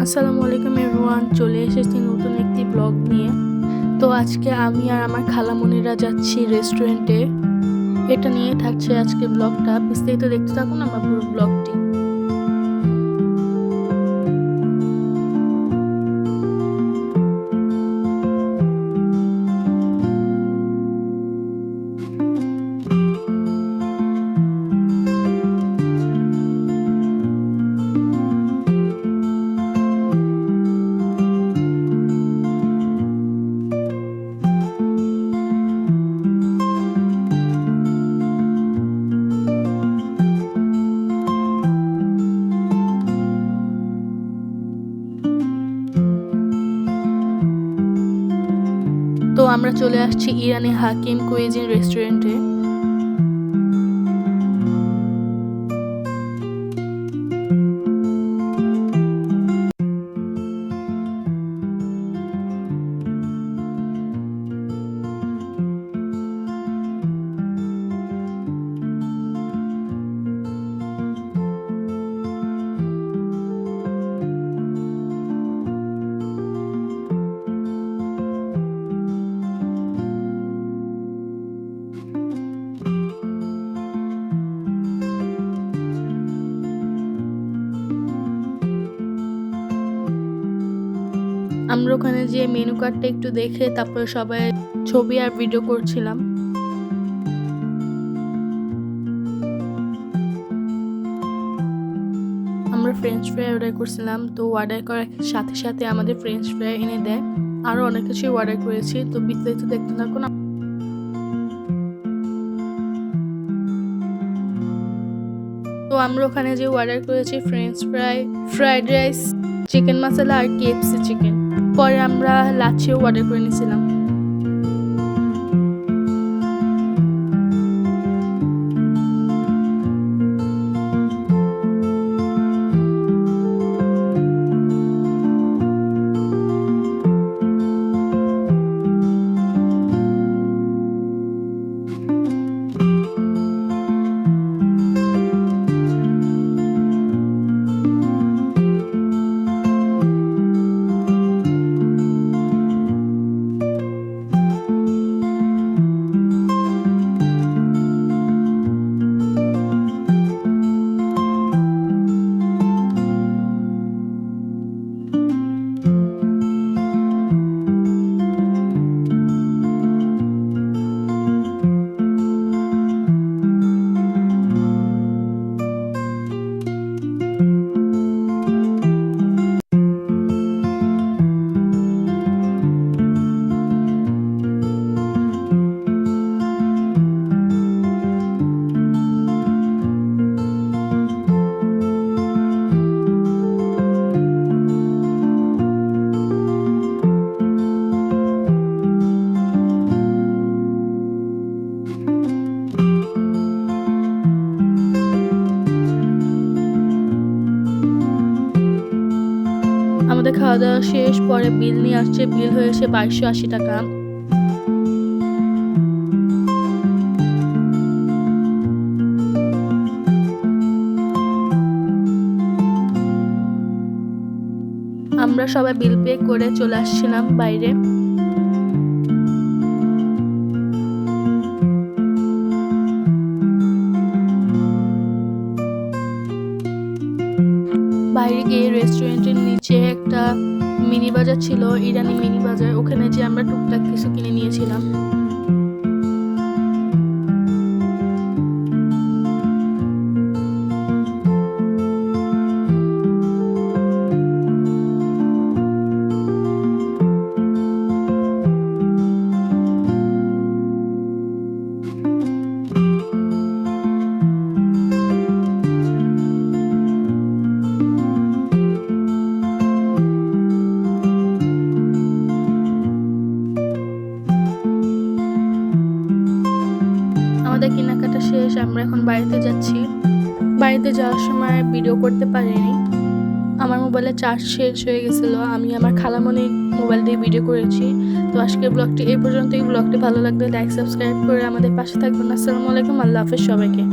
আসসালামু আলাইকুম এভরিওয়ান, চলে এসেছি নতুন একটি ব্লগ নিয়ে। তো আজকে আমি আর আমার খালামণিরা যাচ্ছি রেস্টুরেন্টে। এটা নিয়ে থাকছে আজকে ব্লগটা। বিস্তারিত দেখতে থাকুন আমার পুরো ব্লগটি। তো আমরা চলে আসছি ইরানি হাকিম কুইজিন রেস্টুরেন্টে। আমরা ওখানে যে মেনু কার্ডটা একটু দেখে তারপরে সবাই ছবি আর ভিডিও করছিলাম। আমরা ফ্রেঞ্চ ফ্রাই অর্ডার করছিলাম। তো অর্ডার করার সাথে সাথে আমাদের ফ্রেঞ্চ ফ্রাই এনে দেয়। আরও অনেক কিছুই অর্ডার করেছি, তো বিস্তারিত দেখতে থাকুন। তো আমরা ওখানে যে অর্ডার করেছি French fry, fried rice, chicken masala আর কেএফসি চিকেন। পরে আমরা লাচ্ছিও অর্ডার করে নিয়েছিলাম। আমাদের খাওয়া দাওয়া শেষ, পরে বিল নিয়ে আসছে। বিল হয়েছে 2280 টাকা। আমরা সবাই বিল পে করে চলে আসছিলাম বাইরে। বাইরে গিয়ে রেস্টুরেন্টের নিচে একটা মিনি বাজার ছিল, ইরানি মিনি বাজার। ওখানে যে আমরা টুকটাক কিছু কিনে নিয়েছিলাম। আমাদের কেনাকাটা শেষ, আমরা এখন বাড়িতে যাচ্ছি। বাড়িতে যাওয়ার সময় ভিডিও করতে পারিনি, আমার মোবাইলে চার্জ শেষ হয়ে গেছিলো। আমি আমার খালামণির মোবাইল দিয়ে ভিডিও করেছি। তো আজকের ব্লগটি এই পর্যন্তই। ব্লগটি ভালো লাগলে লাইক সাবস্ক্রাইব করে আমাদের পাশে থাকবেন। আসসালামু আলাইকুম, আল্লাহ হাফেজ সবাইকে।